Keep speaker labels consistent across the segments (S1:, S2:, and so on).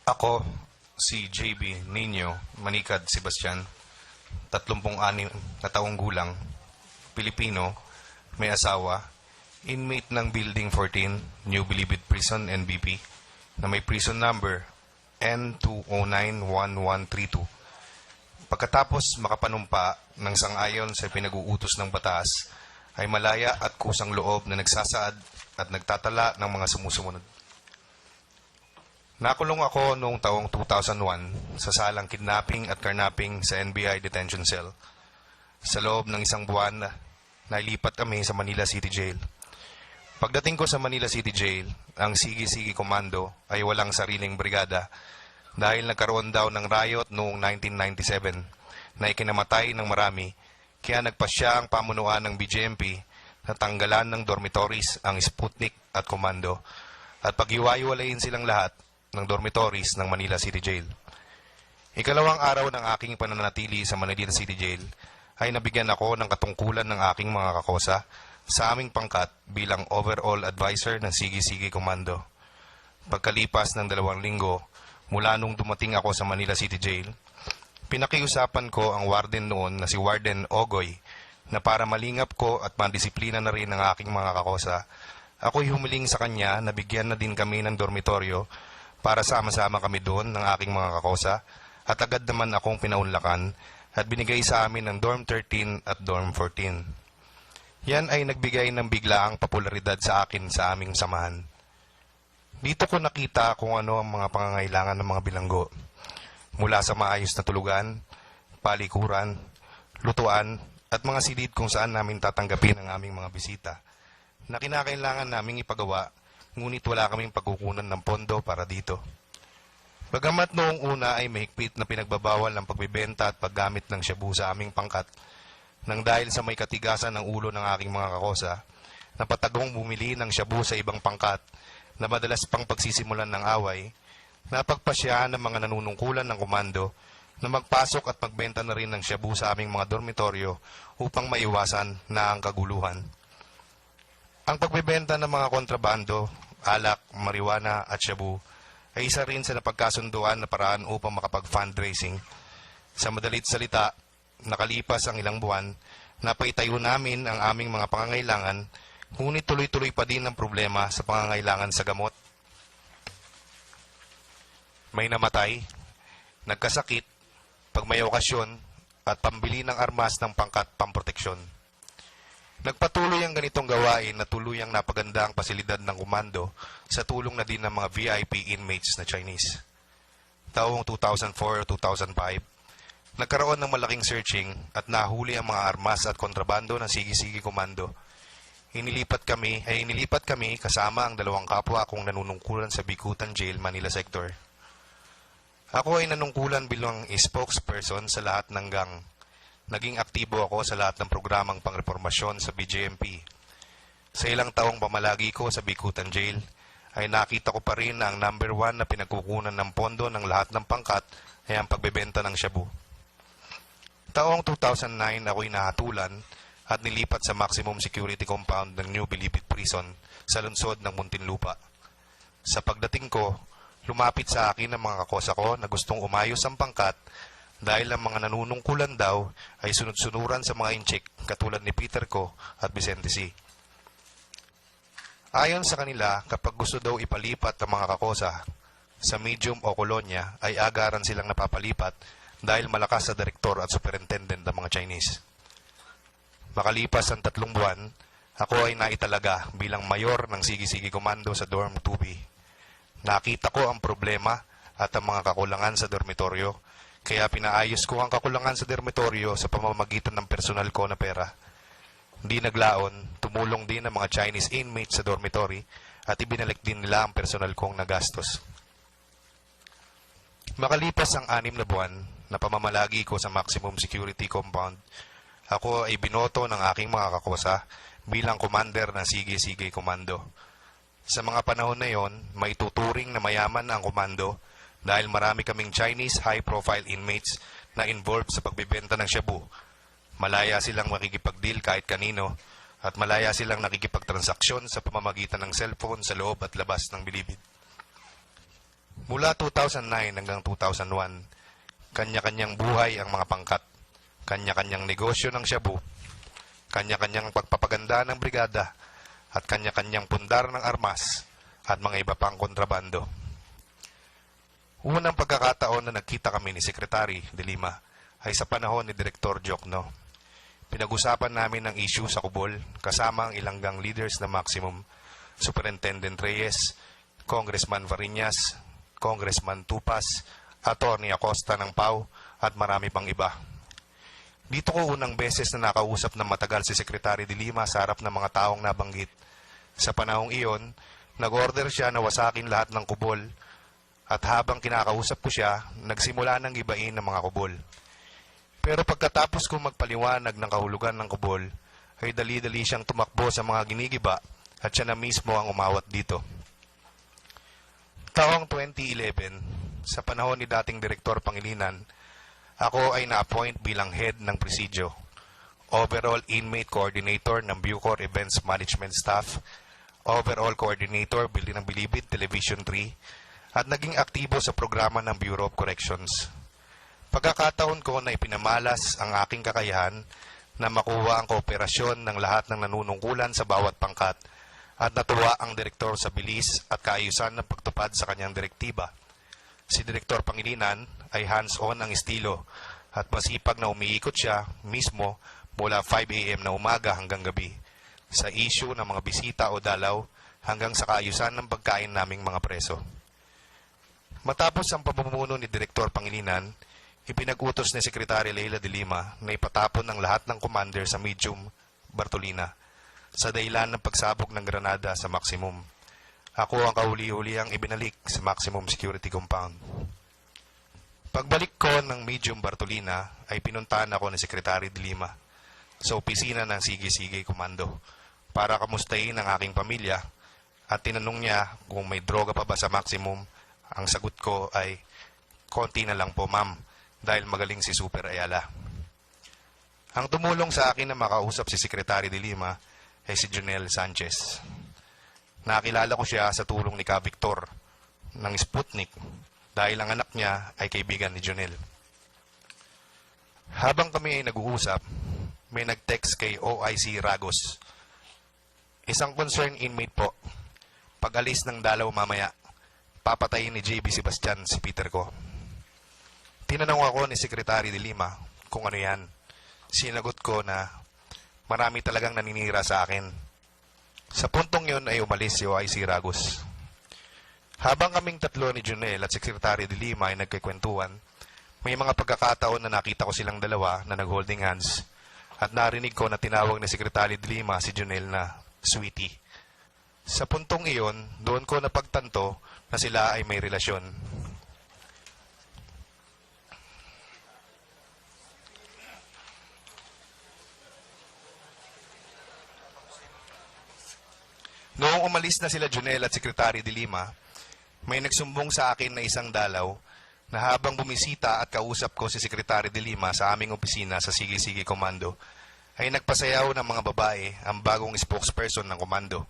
S1: Ako, si JB Nino Manikad Sebastian, 36 na taong gulang, Pilipino, may asawa, inmate ng Building 14, New Bilibid Prison, NBP, na may prison number N2091132. Pagkatapos makapanumpa ng sang-ayon sa pinag-uutos ng batas, ay malaya at kusang loob na nagsasaad at nagtatala ng mga sumusunod. Nakulong ako noong taong 2001 sa salang kidnapping at carnapping sa NBI Detention Cell. Sa loob ng isang buwan, nailipat kami sa Manila City Jail. Pagdating ko sa Manila City Jail, ang Sige-Sige Commando ay walang sariling brigada dahil nagkaroon daw ng riot noong 1997 na ikinamatay ng marami, kaya nagpasya ang pamunuan ng BJMP na tanggalan ng dormitories ang Sputnik at Komando at paghiwa-hiwalayin silang lahat ng dormitories ng Manila City Jail. Ikalawang araw ng aking pananatili sa Manila City Jail ay nabigyan ako ng katungkulan ng aking mga kakosa sa aming pangkat bilang overall advisor ng Sige-Sige Commando. Pagkalipas ng 2 linggo mula nung dumating ako sa Manila City Jail, pinakiusapan ko ang warden noon na si Warden Ogoy na para malingap ko at mandisiplina na rin ang aking mga kakosa, ako'y humiling sa kanya na bigyan na din kami ng dormitoryo para sama-sama kami doon ng aking mga kakosa at agad naman akong pinaunlakan at binigay sa amin ng Dorm 13 at Dorm 14. Yan ay nagbigay ng biglaang popularidad sa akin sa aming samahan. Dito ko nakita kung ano ang mga pangangailangan ng mga bilanggo. Mula sa maayos na tulugan, palikuran, lutuan, at mga silid kung saan namin tatanggapin ang aming mga bisita na kinakailangan naming ipagawa, ngunit wala kaming pagkukunan ng pondo para dito. Bagamat noong una ay mahigpit na pinagbabawal ng pagbibenta at paggamit ng shabu sa aming pangkat, nang dahil sa may katigasan ng ulo ng aking mga kakosa, napatagong bumili ng shabu sa ibang pangkat na madalas pang pagsisimulan ng away, napagpasya ng mga nanunungkulan ng komando na magpasok at magbenta na rin ng shabu sa aming mga dormitoryo upang maiwasan na ang kaguluhan. Ang pagbebenta ng mga kontrabando, alak, marijuana at shabu ay isa rin sa napagkasunduan na paraan upang makapag-fundraising. Sa madalit salita, nakalipas ang ilang buwan, napaitayo namin ang aming mga pangangailangan, ngunit tuloy-tuloy pa din ang problema sa pangangailangan sa gamot. May namatay, nagkasakit, pag may okasyon, at pambili ng armas ng pangkat pamproteksyon. Nagpatuloy ang ganitong gawain na tuluyang napaganda ang pasilidad ng komando sa tulong na din ng mga VIP inmates na Chinese. Taong 2004 o 2005, nagkaroon ng malaking searching at nahuli ang mga armas at kontrabando ng Sige-Sige Commando. Inilipat kami kasama ang 2 kapwa kong nanunungkulan sa Bicutan Jail, Manila Sector. Ako ay nanungkulan bilang spokesperson sa lahat ng gang. Naging aktibo ako sa lahat ng programang pangreformasyon sa BJMP. Sa ilang taong pamalagi ko sa Bicutan Jail, ay nakita ko pa rin na ang number 1 na pinagkukunan ng pondo ng lahat ng pangkat ay ang pagbebenta ng shabu. Taong 2009 ako'y nahatulan at nilipat sa maximum security compound ng New Bilibid Prison sa lungsod ng Muntinlupa. Sa pagdating ko, lumapit sa akin ang mga kakosa ko na gustong umayos ang pangkat dahil ang mga nanunungkulan daw ay sunod-sunuran sa mga inchik katulad ni Peter Ko at Vicente C. Ayon sa kanila, kapag gusto daw ipalipat ang mga kakosa sa medium o kolonya ay agaran silang napapalipat dahil malakas sa direktor at superintendent ng mga Chinese. Makalipas ang 3 buwan, ako ay naitalaga bilang mayor ng Sige-Sige Commando sa Dorm 2B. Nakita ko ang problema at ang mga kakulangan sa dormitoryo, kaya pinaayos ko ang kakulangan sa dormitoryo sa pamamagitan ng personal ko na pera. Hindi naglaon, tumulong din ang mga Chinese inmates sa dormitory at ibinalik din nila ang personal kong nagastos. Makalipas ang 6 na buwan na pamamalagi ko sa maximum security compound, ako ay binoto ng aking mga kakosa bilang commander ng Sige-Sige Commando. Sa mga panahon na yon, may tuturing na mayaman ang komando dahil marami kaming Chinese high-profile inmates na involved sa pagbibenta ng shabu. Malaya silang makikipag-deal kahit kanino at malaya silang nakikipagtransaksyon sa pamamagitan ng cellphone sa loob at labas ng bilibid. Mula 2009 hanggang 2001, kanya-kanyang buhay ang mga pangkat, kanya-kanyang negosyo ng shabu, kanya-kanyang pagpapaganda ng brigada, at kanya-kanyang pundar ng armas at mga iba pang kontrabando. Unang pagkakataon na nagkita kami ni Secretary de Lima ay sa panahon ni Direktor Jokno. Pinag-usapan namin ang issue sa Kubol kasama ang ilang gang leaders na Maximum, Superintendent Reyes, Congressman Variñas, Congressman Tupas, Attorney Acosta ng PAW at marami pang iba. Dito ko unang beses na nakausap ng matagal si Secretary de Lima sa harap ng mga taong nabanggit. Sa panahong iyon, nag-order siya na wasakin lahat ng kubol at habang kinakausap ko siya, nagsimula ng gibain ng mga kubol. Pero pagkatapos kong magpaliwanag ng kahulugan ng kubol, ay dali-dali siyang tumakbo sa mga ginigiba at siya na mismo ang umawat dito. Taong 2011, sa panahon ni dating Direktor Pangilinan, ako ay na-appoint bilang head ng Presidio, overall inmate coordinator ng Bucor Events Management Staff, overall coordinator ng Bilibid Television 3, at naging aktibo sa programa ng Bureau of Corrections. Pagkakataon ko na ipinamalas ang aking kakayahan na makuha ang kooperasyon ng lahat ng nanunungkulan sa bawat pangkat at natuwa ang direktor sa bilis at kaayusan ng pagtupad sa kanyang direktiba. Si Direktor Pangilinan ay hands-on ang estilo at masipag na umiikot siya mismo mula 5 a.m. na umaga hanggang gabi sa issue ng mga bisita o dalaw hanggang sa kaayusan ng pagkain naming mga preso. Matapos ang pamumuno ni Direktor Pangilinan, ipinag-utos ni Secretary Leila de Lima na ipatapon ang lahat ng commander sa Medium Bartolina sa dahilan ng pagsabog ng granada sa Maximum. Ako ang kahuli-huli ang ibinalik sa Maximum Security Compound. Pagbalik ko ng Medium Bartolina ay pinuntahan ako ni Secretary de Lima sa opisina ng Sige-Sige Komando para kamustahin ang aking pamilya at tinanong niya kung may droga pa ba sa Maximum. Ang sagot ko ay, konti na lang po ma'am, dahil magaling si Super Ayala. Ang tumulong sa akin na makausap si Secretary de Lima ay si Jonel Sanchez. Nakilala ko siya sa tulong ni Ka Victor ng Sputnik dahil ang anak niya ay kaibigan ni Jonel. Habang kami ay nag-uusap, may nag-text kay OIC Ragos. Isang concerned inmate po. Pag-alis ng dalaw mamaya, papatayin ni JB Sebastian si Peter ko. Tinanong ako ni Secretary de Lima kung ano yan. Sinagot ko na marami talagang naninira sa akin. Sa puntong yun ay umalis si OIC Ragos. Habang kaming tatlo ni Junel at Secretary de Lima ay nagkikwentuhan, may mga pagkakataon na nakita ko silang dalawa na nag-holding hands at narinig ko na tinawag ni Secretary de Lima si Junel na sweetie. Sa puntong iyon, doon ko napagtanto na sila ay may relasyon. Noong umalis na sila Junel at Secretary de Lima, may nagsumbong sa akin na isang dalaw na habang bumisita at kausap ko si Secretary de Lima sa aming opisina sa Sige-Sige Komando, ay nagpasayaw ng mga babae ang bagong spokesperson ng komando.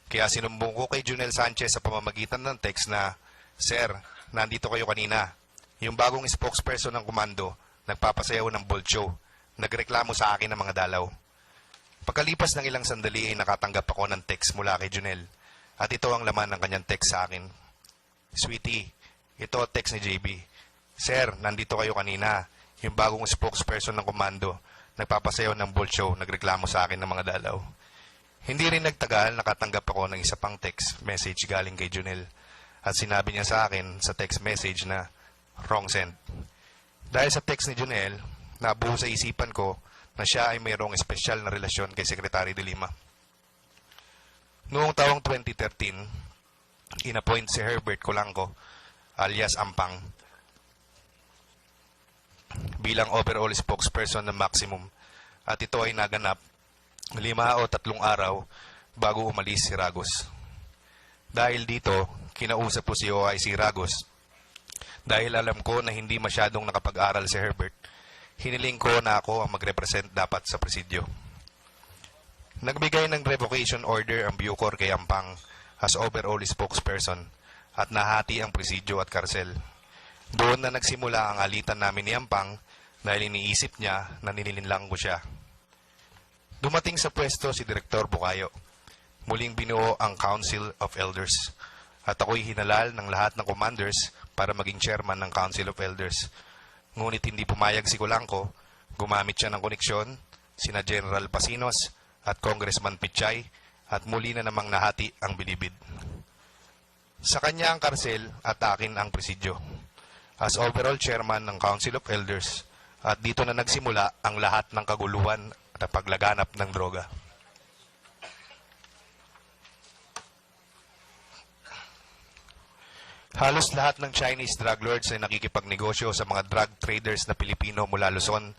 S1: Kaya sinumbong ko kay Jonel Sanchez sa pamamagitan ng text na, Sir, nandito kayo kanina. Yung bagong spokesperson ng komando, nagpapasayaw ng bold show. Nagreklamo sa akin ng mga dalaw. Pagkalipas ng ilang sandali ay nakatanggap ako ng text mula kay Jonel. At ito ang laman ng kanyang text sa akin. Sweetie, ito text ni JB. Sir, nandito kayo kanina. Yung bagong spokesperson ng komando, nagpapasayaw ng bold show. Nagreklamo sa akin ng mga dalaw. Hindi rin nagtagal, nakatanggap ako ng isa pang text message galing kay Jonel. At sinabi niya sa akin sa text message na wrong send. Dahil sa text ni Jonel, nabuo sa isipan ko na siya ay mayroong espesyal na relasyon kay Secretary de Lima. Noong taong 2013, inappoint si Herbert Colanco, alias Ampang, bilang overall spokesperson ng Maximum. At ito ay naganap 5 o 3 araw bago umalis si Ragos. Dahil dito, kinausap ko si OIC Ragos. Dahil alam ko na hindi masyadong nakapag-aral si Herbert, hiniling ko na ako ang mag-represent dapat sa presidio. Nagbigay ng revocation order ang Bucor kay Ampang as overall spokesperson at nahati ang presidyo at karsel. Doon na nagsimula ang alitan namin ni Ampang dahil iniisip niya na ninilinlang ko siya. Dumating sa pwesto si Direktor Bukayo. Muling binuo ang Council of Elders at ako'y hinalal ng lahat ng commanders para maging chairman ng Council of Elders. Ngunit hindi pumayag si Kulangko, gumamit siya ng koneksyon, sina General Pasinos at Congressman Pichay at muli na namang nahati ang Bilibid. Sa kanya ang karsel at akin ang presidyo as overall chairman ng Council of Elders at dito na nagsimula ang lahat ng kaguluhan at paglaganap ng droga. Halos lahat ng Chinese drug lords ay nakikipagnegosyo sa mga drug traders na Pilipino mula Luzon,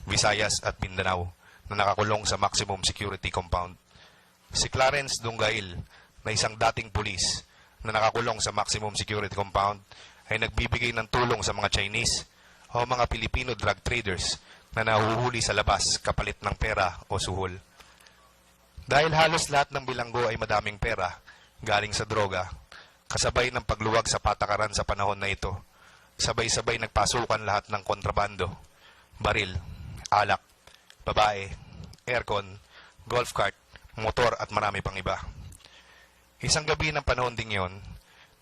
S1: Visayas at Mindanao na nakakulong sa maximum security compound. Si Clarence Dunggail na isang dating pulis na nakakulong sa maximum security compound ay nagbibigay ng tulong sa mga Chinese o mga Filipino drug traders na nahuhuli sa labas kapalit ng pera o suhol. Dahil halos lahat ng bilanggo ay madaming pera galing sa droga, kasabay ng pagluwag sa patakaran sa panahon na ito, sabay-sabay nagpasukan lahat ng kontrabando, baril, alak, babae, aircon, golf cart, motor at marami pang iba. Isang gabi ng panahon ding yon,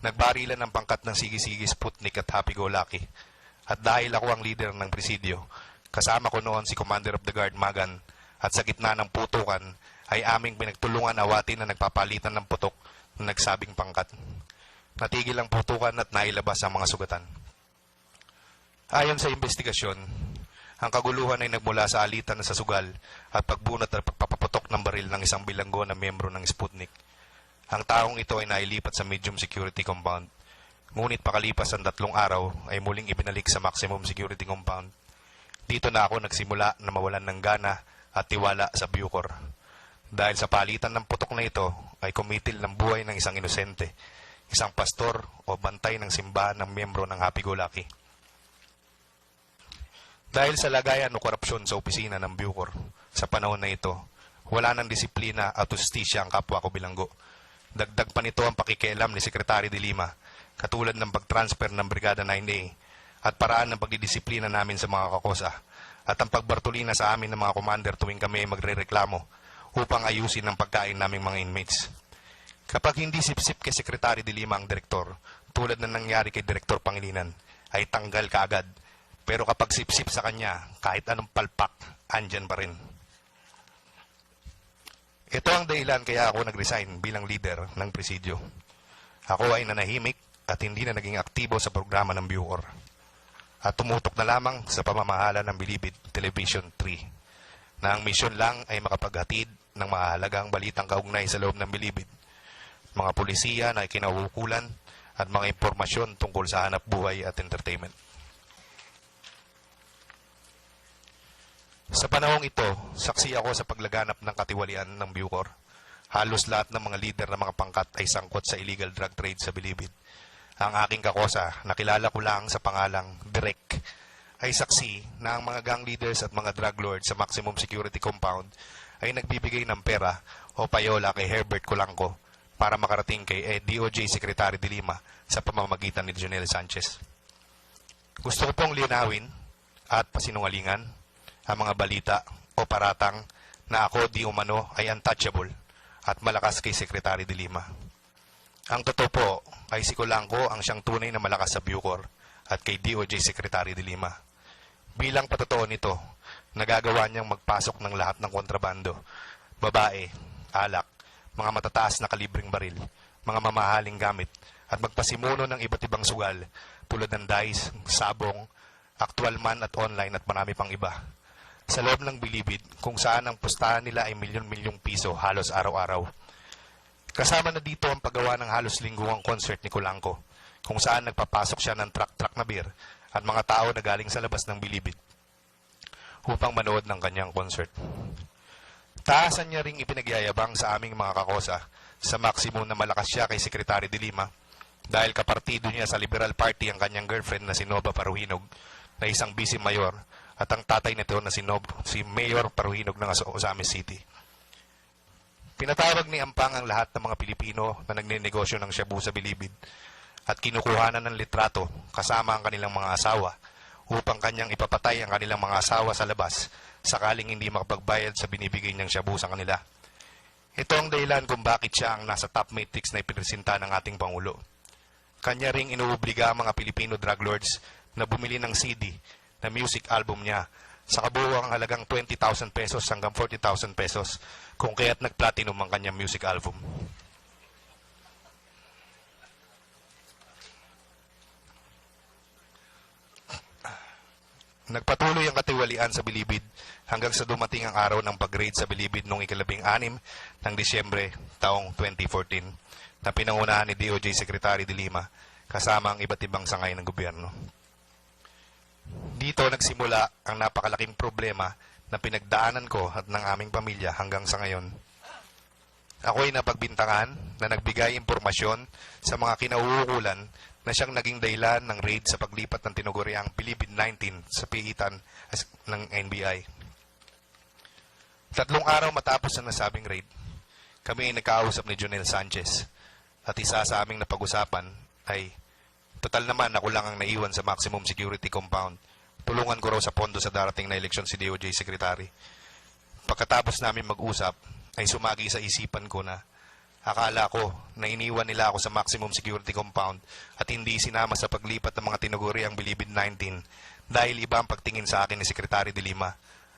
S1: nagbarilan ng pangkat ng Sige-Sige, Sputnik at Happy Go Lucky. At dahil ako ang leader ng presidio, kasama ko noon si Commander of the Guard Magan at sa gitna ng putukan ay aming pinagtulungan awatin na nagpapalitan ng putok ng nagsabing pangkat. Natigil ang putukan at nailabas ang mga sugatan. Ayon sa investigasyon, ang kaguluhan ay nagmula sa alitan sa sugal at pagbunot at pagpapaputok ng baril ng isang bilanggo na miyembro ng Sputnik. Ang taong ito ay nailipat sa medium security compound. Ngunit pakalipas ang 3 araw ay muling ibinalik sa maximum security compound. Dito na ako nagsimula na mawalan ng gana at tiwala sa Bucor. Dahil sa palitan ng putok na ito ay kumitil ng buhay ng isang inosente, isang pastor o bantay ng simbahan ng miyembro ng Happy Go Lucky. Dahil sa lagayan o korupsyon sa opisina ng Bucor sa panahon na ito, wala ng disiplina at justisya ang kapwa ko bilanggo. Dagdag pa nito ang pakikialam ni Secretary de Lima, katulad ng pag-transfer ng Brigada 9A at paraan ng pagdidisiplina namin sa mga kakosa at ang pagbartulina sa amin ng mga commander tuwing kami magre-reklamo upang ayusin ang pagkain naming mga inmates. Kapag hindi sip-sip kay Secretary de Lima ang direktor, tulad na nangyari kay Direktor Pangilinan, ay tanggal kaagad. Pero kapag sip-sip sa kanya, kahit anong palpak, andyan pa rin. Ito ang dahilan kaya ako nag-resign bilang leader ng presidio. Ako ay nanahimik at hindi na naging aktibo sa programa ng Bucor. At tumutok na lamang sa pamamahala ng Bilibid Television 3 na ang misyon lang ay makapaghatid ng mahalagang balitang kaugnay sa loob ng Bilibid, mga pulisiya na kinahukulan at mga impormasyon tungkol sa hanap buhay at entertainment. Sa panahong ito, saksi ako sa paglaganap ng katiwalian ng Bucor. Halos lahat ng mga lider ng mga pangkat ay sangkot sa illegal drug trade sa Bilibid. Ang aking kakosa, nakilala ko lang sa pangalang Direk, ay saksi na ang mga gang leaders at mga drug lords sa maximum security compound ay nagbibigay ng pera o payola kay Herbert Kulangko para makarating kay DOJ Secretary de Lima sa pamamagitan ni Jonel Sanchez. Gusto ko pong linawin at pasinungalingan ang mga balita o paratang na ako di umano ay untouchable at malakas kay Secretary de Lima. Ang totoo po ay si Kulangko ang siyang tunay na malakas sa Bucor at kay DOJ Secretary de Lima. Bilang patotoo nito, nagagawa niyang magpasok ng lahat ng kontrabando, babae, alak, mga matataas na kalibreng baril, mga mamahaling gamit, at magpasimuno ng iba't ibang sugal tulad ng dice, sabong, actual man at online at marami pang iba. Sa loob ng Bilibid, kung saan ang pustahan nila ay milyon-milyong piso halos araw-araw. Kasama na dito ang paggawa ng halos lingguang concert ni Kulangko, kung saan nagpapasok siya ng truck-truck na beer at mga tao na galing sa labas ng Bilibid upang manood ng kanyang concert. Taasan niya ring ipinagyayabang sa aming mga kakosa sa maximum na malakas siya kay Secretary de Lima dahil kapartido niya sa Liberal Party ang kanyang girlfriend na si Nova Paruhinog na isang vice mayor at ang tatay nito na si Mayor Paruhinog ng Ozamis City. Pinatawag ni Ampang ang lahat ng mga Pilipino na nagnenegosyo ng shabu sa Bilibid at kinukuhanan ng litrato kasama ang kanilang mga asawa upang kanyang ipapatay ang kanilang mga asawa sa labas sakaling hindi makapagbayad sa binibigay niyang shabu sa kanila. Ito ang dahilan kung bakit siya ang nasa top matrix na ipinesinta ng ating Pangulo. Kanya ring inuobliga ang mga Pilipino drug lords na bumili ng CD na music album niya sa kabuuang halagang 20,000 pesos hanggang 40,000 pesos kung kaya't nag-platinum ang kanyang music album. Nagpatuloy ang katiwalian sa Bilibid hanggang sa dumating ang araw ng pag-raid sa Bilibid noong ika-16 ng Disyembre taong 2014 na pinangunahan ni DOJ Secretary de Lima kasama ang iba't ibang sangay ng gobyerno. Dito nagsimula ang napakalaking problema na pinagdaanan ko at ng aming pamilya hanggang sa ngayon. Ako'y napagbintangan na nagbigay impormasyon sa mga kinauukulan na siyang naging dahilan ng raid sa paglipat ng tinuguriang Bilibid-19 sa piitan ng NBI. 3 araw matapos ang nasabing raid, kami ay nagkausap ni Jonel Sanchez at isa sa aming napag-usapan ay, total naman ako lang ang naiwan sa maximum security compound. Tulungan ko raw sa pondo sa darating na eleksyon si DOJ Secretary. Pagkatapos namin mag-usap, ay sumagi sa isipan ko na akala ko na iniwan nila ako sa maximum security compound at hindi sinama sa paglipat ng mga tinuguri ang Bilibid-19 dahil iba ang pagtingin sa akin ni Secretary de Lima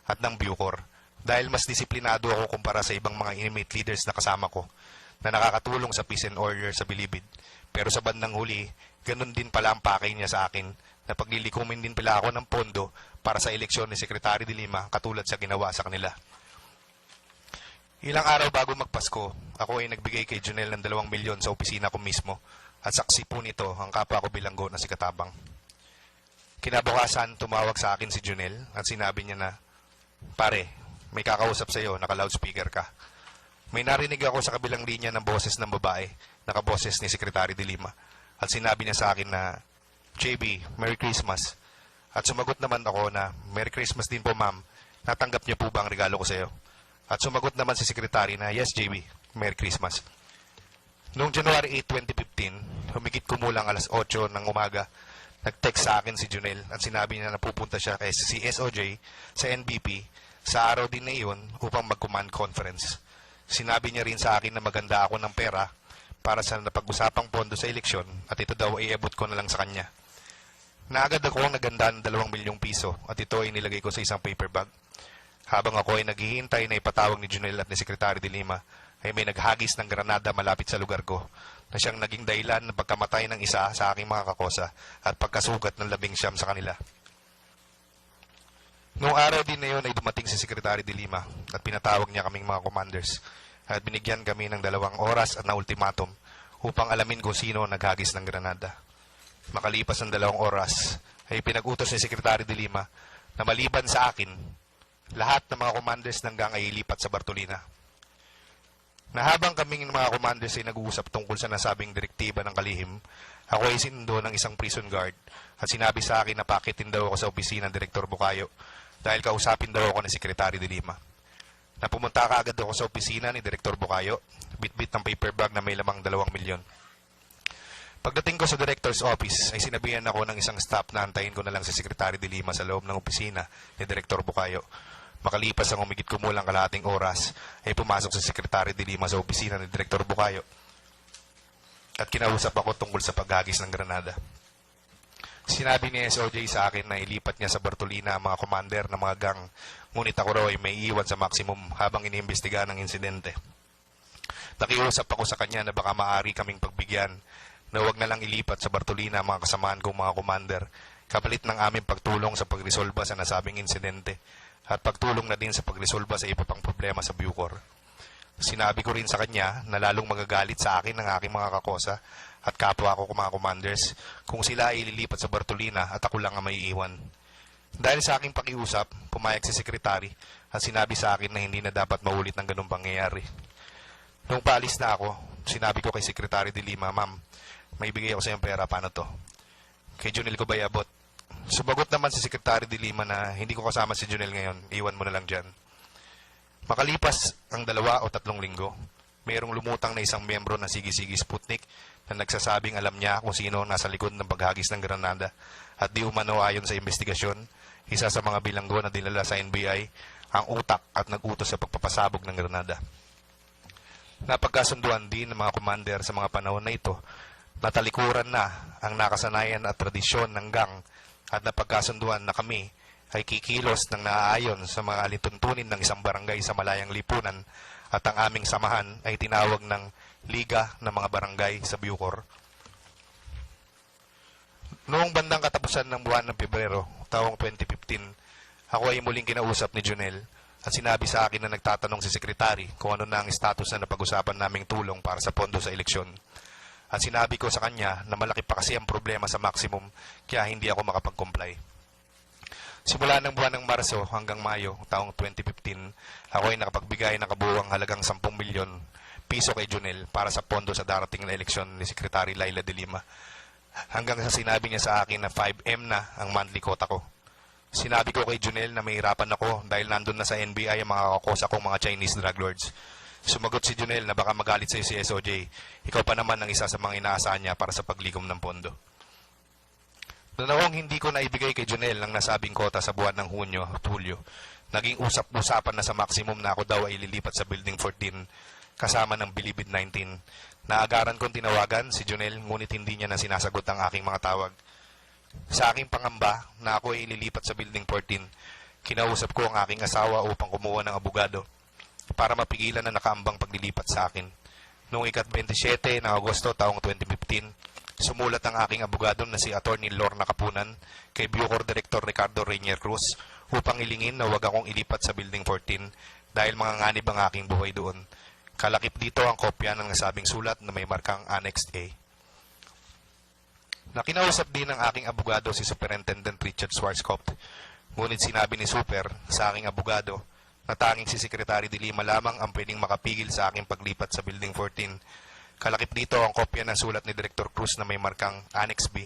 S1: at ng Bucor dahil mas disiplinado ako kumpara sa ibang mga inmate leaders na kasama ko na nakakatulong sa peace and order sa Bilibid. Pero sa bandang huli, ganun din pala ang pakay niya sa akin na paglilikumin din pala ako ng pondo para sa eleksyon ni Secretary de Lima katulad sa ginawa sa kanila. Ilang araw bago magpasko, ako ay nagbigay kay Jonel ng 2 milyon sa opisina ko mismo at saksi po nito ang kapwa ko bilanggo na si Katabang. Kinabukasan, tumawag sa akin si Jonel at sinabi niya na, "Pare, may kakausap sa iyo, naka-loudspeaker ka." May narinig ako sa kabilang linya ng boses ng babae, nakaboses ni Secretary de Lima at sinabi niya sa akin na, "JB, Merry Christmas." At sumagot naman ako na, "Merry Christmas din po ma'am, natanggap niyo po ba ang regalo ko sa iyo?" At sumagot naman si Secretary na, "Yes, JB, Merry Christmas." Noong January 8, 2015, humigit kumulang alas 8 ng umaga, nag-text sa akin si Jonel at sinabi niya na pupunta siya kay CSOJ sa NBP sa araw din na iyon upang mag-command conference. Sinabi niya rin sa akin na maganda ako ng pera para sa napag-usapang pondo sa eleksyon at ito daw ay iabot ko na lang sa kanya. Naagad ako ang naganda ng 2 milyong piso at ito ay nilagay ko sa isang paper bag. Habang ako ay naghihintay na ipatawag ni Jonel at ni Secretary de Lima, ay may naghagis ng granada malapit sa lugar ko na siyang naging dahilan ng pagkamatay ng isa sa aking mga kakosa at pagkasugat ng 19 sa kanila. Noong araw din na yun ay dumating si Secretary de Lima at pinatawag niya kaming mga commanders at binigyan kami ng 2 oras at na ultimatum upang alamin kung sino naghagis ng granada. Makalipas ng 2 oras ay pinag-utos ni Secretary de Lima na maliban sa akin, lahat ng mga commanders ng gang ay ilipat sa Bartolina. Na habang kaming mga commanders ay nag-uusap tungkol sa nasabing direktiba ng kalihim, ako ay sinundo ng isang prison guard at sinabi sa akin na pakitin daw ako sa opisina ng Direktor Bukayo dahil kausapin daw ako ni Secretary de Lima. Na pumunta kaagad ako sa opisina ni Direktor Bukayo, bit-bit ng paper bag na may lamang 2 milyon. Pagdating ko sa Director's Office ay sinabihan ako ng isang staff na antayin ko na lang si Secretary de Lima sa loob ng opisina ni Direktor Bukayo. Makalipas ang humigit kumulang kalahating oras, ay pumasok si Secretary de Lima sa opisina ni Direktor Bukayo at kinausap ako tungkol sa paghagis ng granada. Sinabi ni SOJ sa akin na ilipat niya sa Bartolina ang mga commander ng mga gang, ngunit ako raw ay may iwan sa maximum habang iniimbestigahan ng insidente. Nakiusap ako sa kanya na baka maaari kaming pagbigyan na huwag na lang ilipat sa Bartolina ang mga kasamaan kong mga commander, kapalit ng aming pagtulong sa pagresolba sa nasabing insidente at pagtulong na din sa pagresolba sa iba pang problema sa Bucor. Sinabi ko rin sa kanya na lalong magagalit sa akin ng aking mga kakosa at kapwa ko mga commanders kung sila ay ililipat sa Bartolina at ako lang ang maiiwan. Dahil sa aking pakiusap, pumayag si Secretary at sinabi sa akin na hindi na dapat maulit ng ganung pangyayari. Nung paalis na ako, sinabi ko kay Secretary de Lima, "Ma'am, may bigay ako sa iyong pera, paano to? Kay Jonel ko ba iabot?" Sumagot naman si Secretary de Lima na hindi ko kasama si Jonel ngayon, iwan mo na lang dyan. Makalipas ang 2 o 3 linggo, mayroong lumutang na isang miyembro ng Sige-Sige Sputnik na nagsasabing alam niya kung sino nasa likod ng paghagis ng Granada at di umano ayon sa investigasyon, isa sa mga bilanggo na dinala sa NBI ang utak at nag-utos sa pagpapasabog ng Granada. Napagkasunduan din ng mga commander sa mga panahon na ito na talikuran na ang nakasanayan at tradisyon ng gang at napagkasunduan na kami ay kikilos ng naaayon sa mga alituntunin ng isang barangay sa Malayang Lipunan at ang aming samahan ay tinawag ng Liga ng mga Barangay sa Bucor. Noong bandang katapusan ng buwan ng Pebrero, taong 2015, ako ay muling kinausap ni Junel at sinabi sa akin na nagtatanong si Sekretary kung ano na ang status na napag-usapan naming tulong para sa pondo sa eleksyon. At sinabi ko sa kanya na malaki pa kasi ang problema sa maximum kaya hindi ako makapag-comply. Simula ng buwan ng Marso hanggang Mayo taong 2015, ako ay nakapagbigay ng kabuuang halagang 10 milyon piso kay Junel para sa pondo sa darating na eleksyon ni Secretary Laila de Lima. Hanggang sa sinabi niya sa akin na 5M na ang monthly quota ko. Sinabi ko kay Junel na mahirapan ako dahil nandun na sa NBI ang mga kakosa kong mga Chinese drug lords. Sumagot si Junel na baka magalit sa'yo si SOJ. Ikaw pa naman ang isa sa mga inaasahan niya para sa paglikom ng pondo. Noong hindi ko naibigay kay Junel ang nasabing kota sa buwan ng Hunyo at Hulyo, naging usap-usapan na sa maximum na ako daw ay lilipat sa Building 14 kasama ng Bilibid 19. Naagaran kong tinawagan si Junel ngunit hindi niya na sinasagot ang aking mga tawag. Sa aking pangamba na ako ay ililipat sa Building 14, kinausap ko ang aking asawa upang kumuha ng abogado para mapigilan na nakaambang paglilipat sa akin. Noong ikat-27 ng Agosto taong 2015, sumulat ang aking abogado na si Attorney Lorna Kapunan kay Bucor Director Ricardo Reinier Cruz upang ilingin na huwag akong ilipat sa Building 14 dahil mga nganib ang aking buhay doon. Kalakip dito ang kopya ng nasabing sulat na may markang Annex A. Nakinausap din ng aking abogado si Superintendent Richard Schwarzkopf, ngunit sinabi ni Super sa aking abogado na tanging si Secretary de Lima lamang ang pwedeng makapigil sa aking paglipat sa Building 14. Kalakip dito ang kopya ng sulat ni Director Cruz na may markang Annex B,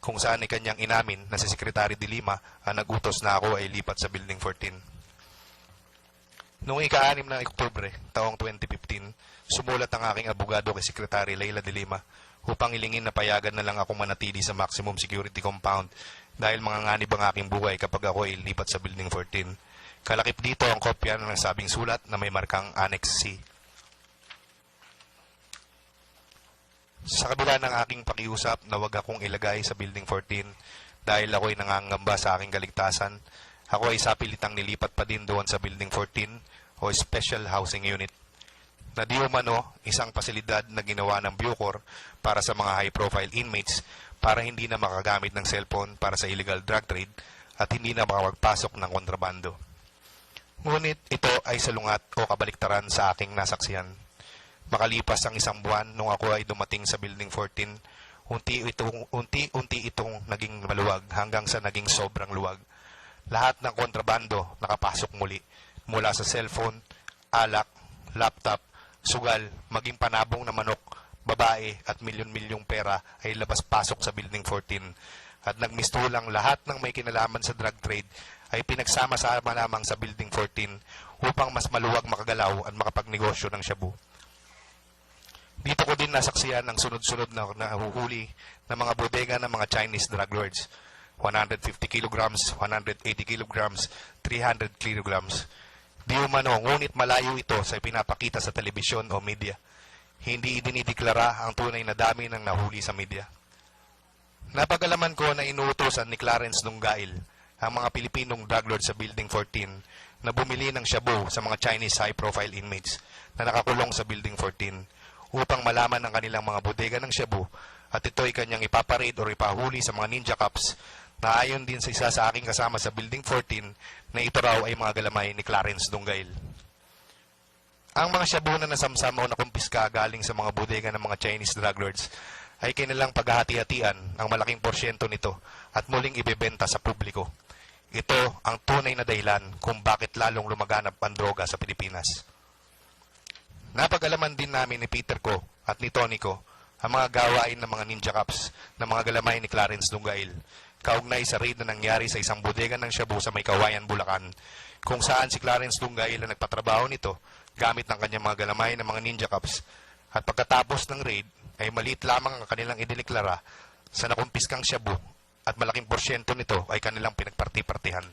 S1: kung saan ay kanyang inamin na si Secretary de Lima ang nagutos na ako ay lipat sa Building 14. Noong ika-6 ng Oktubre, taong 2015, sumulat ang aking abogado kay Secretary Laila de Lima upang ilingin na payagan na lang ako manatili sa maximum security compound dahil mga nganib ang aking buhay kapag ako ay lipat sa Building 14. Kalakip dito ang kopya ng nasabing sulat na may markang Annex C. Sa kabila ng aking pakiusap na wag akong ilagay sa Building 14 dahil ako ay nangangamba sa aking kaligtasan, ako ay sapilitang nilipat pa din doon sa Building 14 o Special Housing Unit na di umano isang pasilidad na ginawa ng Bucor para sa mga high-profile inmates para hindi na makagamit ng cellphone para sa illegal drug trade at hindi na makapagpasok ng kontrabando. Ngunit ito ay salungat o kabaliktaran sa aking nasaksihan. Makalipas ang isang buwan nung ako ay dumating sa Building 14, unti-unti itong naging maluwag hanggang sa naging sobrang luwag. Lahat ng kontrabando nakapasok muli mula sa cellphone, alak, laptop, sugal, maging panabong na manok, babae at milyon-milyong pera ay labas-pasok sa Building 14. At nagmistulang lahat ng may kinalaman sa drug trade ay pinagsama-sama lamang sa Building 14 upang mas maluwag makagalaw at makapagnegosyo ng shabu. Dito ko din nasaksiyan ang sunod-sunod na nahuhuli ng mga bodega ng mga Chinese drug lords. 150 kilograms, 180 kilograms, 300 kilograms. Di umano, ngunit malayo ito sa pinapakita sa telebisyon o media. Hindi idinideklara ang tunay na dami ng nahuli sa media. Napagalaman ko na inuutosan ni Clarence Dunggail ang mga Pilipinong drug lord sa Building 14 na bumili ng shabu sa mga Chinese high-profile inmates na nakakulong sa Building 14 upang malaman ang kanilang mga bodega ng shabu at ito ay kanyang ipaparade o ipahuli sa mga ninja cops na ayon din sa isa sa aking kasama sa Building 14 na ito raw ay mga galamay ni Clarence Dunggail. Ang mga shabu na nasamsam o nakumpiska galing sa mga bodega ng mga Chinese drug lords ay kanilang paghahati-hatian ang malaking porsyento nito at muling ibebenta sa publiko. Ito ang tunay na dahilan kung bakit lalong lumaganap ang droga sa Pilipinas. Napag-alaman din namin ni Peter Ko at ni Tony Ko ang mga gawain ng mga ninja cops na mga galamay ni Clarence Dunggail, kaugnay sa raid na nangyari sa isang bodega ng shabu sa May Kawayan, Bulacan, kung saan si Clarence Dunggail ang nagpatrabaho nito gamit ng kanyang mga galamay ng mga ninja cops at pagkatapos ng raid ay maliit lamang ang kanilang idineklara sa nakumpiskang shabu at malaking porsyento nito ay kanilang pinagparti-partihan.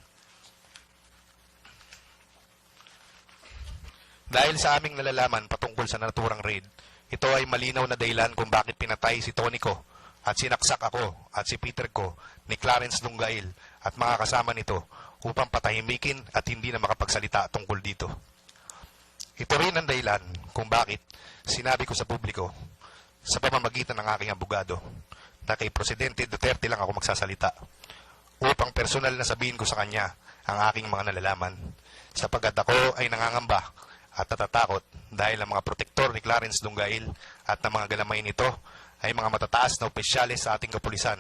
S1: Dahil sa aming nalalaman patungkol sa naturang raid, ito ay malinaw na dahilan kung bakit pinatay si Tony ko at sinaksak ako at si Peter ko ni Clarence Lungail at mga kasama nito upang patahimikin at hindi na makapagsalita tungkol dito. Ito rin ang dahilan kung bakit sinabi ko sa publiko sa pamamagitan ng aking abogado na kay Presidente Duterte lang ako magsasalita upang personal na sabihin ko sa kanya ang aking mga nalalaman sapagkat ako ay nangangamba at natatakot dahil ang mga protektor ni Clarence Lungail at ng mga galamay nito ay mga matataas na opisyales sa ating kapulisan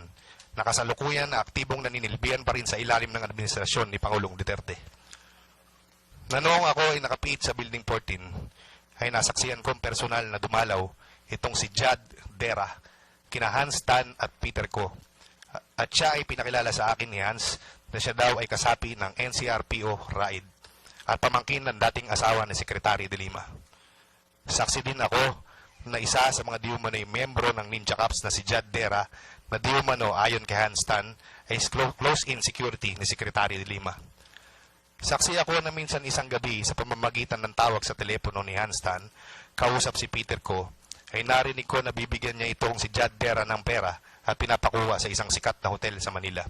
S1: na kasalukuyan na aktibong naninilbihan pa rin sa ilalim ng administrasyon ni Pangulong Duterte. Na noong ako ay nakapiit sa Building 14, ay nasaksiyan kong personal na dumalaw itong si Jad Dera, kina Hans Tan at Peter Ko. At siya ay pinakilala sa akin ni Hans na siya daw ay kasapi ng NCRPO RAID at pamangkin ng dating asawa ni Secretary de Lima. Saksi din ako na isa sa mga diumano'y membro ng Ninja Corps na si Jad Dera na diumano ayon kay Hans Tan ay close-in security ni Secretary de Lima. Saksi ako na minsan isang gabi sa pamamagitan ng tawag sa telepono ni Hans Tan, kausap si Peter Ko, ay narinig ko na bibigyan niya itong si Jad Dera ng pera at pinapakuha sa isang sikat na hotel sa Manila.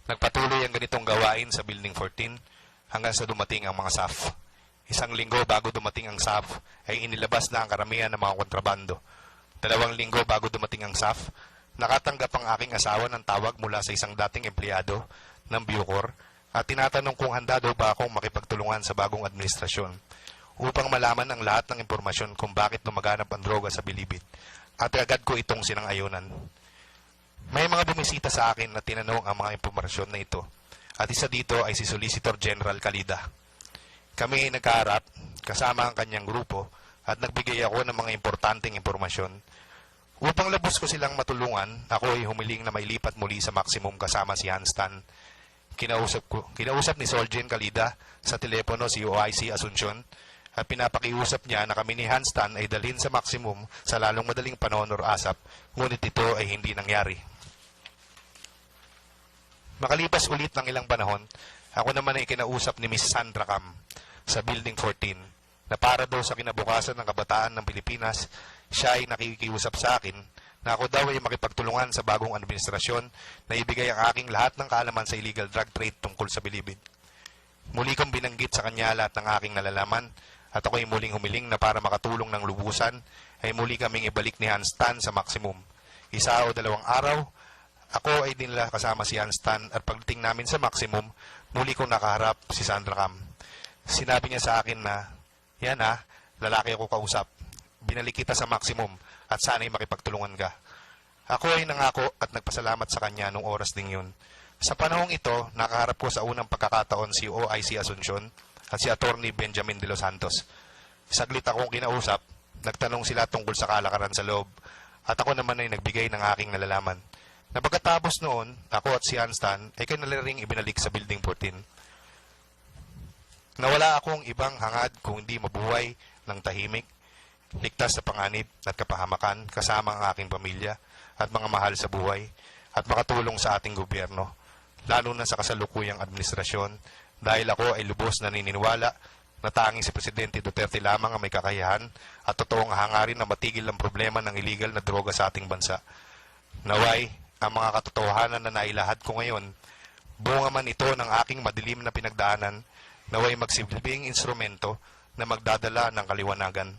S1: Nagpatuloy ang ganitong gawain sa Building 14 hanggang sa dumating ang mga SAF. Isang linggo bago dumating ang SAF ay inilabas na ang karamihan ng mga kontrabando. 2 linggo bago dumating ang SAF, nakatanggap ang aking asawa ng tawag mula sa isang dating empleyado ng Bucor at tinatanong kung handa daw ba akong makipagtulungan sa bagong administrasyon upang malaman ang lahat ng impormasyon kung bakit lumaganap ang droga sa Bilibid at agad ko itong sinang-ayunan. May mga bumisita sa akin na tinanong ang mga impormasyon na ito at isa dito ay si Solicitor General Calida. Kami ay nagkaharap kasama ang kanyang grupo at nagbigay ako ng mga importanteng impormasyon. Upang labos ko silang matulungan, ako ay humiling na mailipat muli sa maximum kasama si Hans Tan. Kinausap ni Solgen Calida sa telepono si OIC Asuncion at pinapakiusap niya na kami ni Hans Tan ay dalhin sa maximum sa lalong madaling panahon or ASAP, ngunit ito ay hindi nangyari. Makalipas ulit ng ilang panahon, ako naman ay kinausap ni Miss Sandra Cam sa Building 14 na para daw sa kinabukasan ng kabataan ng Pilipinas, siya ay nakikiusap sa akin na ako daw ay makipagtulungan sa bagong administrasyon na ibigay ang aking lahat ng kaalaman sa illegal drug trade tungkol sa Bilibid. Muli kong binanggit sa kanya lahat ng aking nalalaman at ako ay muling humiling na para makatulong ng lubusan ay muli kaming ibalik ni Hans Tan sa maximum. 1 o 2 araw, ako ay dinala kasama si Hans Tan at pagdating namin sa maximum, muli kong nakaharap si Sandra Cam. Sinabi niya sa akin na, yan lalaki ako kausap. Binalik kita sa maximum at sana'y makipagtulungan ka. Ako ay nangako at nagpasalamat sa kanya nung oras ding yun. Sa panahong ito, nakaharap ko sa unang pagkakataon si OIC Asuncion at si Attorney Benjamin de los Santos. Saglit akong kinausap, nagtanong sila tungkol sa kalakaran sa loob at ako naman ay nagbigay ng aking nalalaman. Na pagkatapos noon, ako at si Hans Tan ay kanila ring ibinalik sa Building 14. Nawala akong ibang hangad kung hindi mabuhay ng tahimik, ligtas sa panganib at kapahamakan kasama ang aking pamilya at mga mahal sa buhay at makatulong sa ating gobyerno, lalo na sa kasalukuyang administrasyon dahil ako ay lubos na naniniwala na tanging si Presidente Duterte lamang ang may kakayahan at totoong hangarin na matigil ang problema ng illegal na droga sa ating bansa. Naway, ang mga katotohanan na nailahad ko ngayon, bunga man ito ng aking madilim na pinagdaanan, naway magsilbing instrumento na magdadala ng kaliwanagan.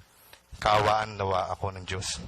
S1: Kaawaan nawa ako ng Diyos.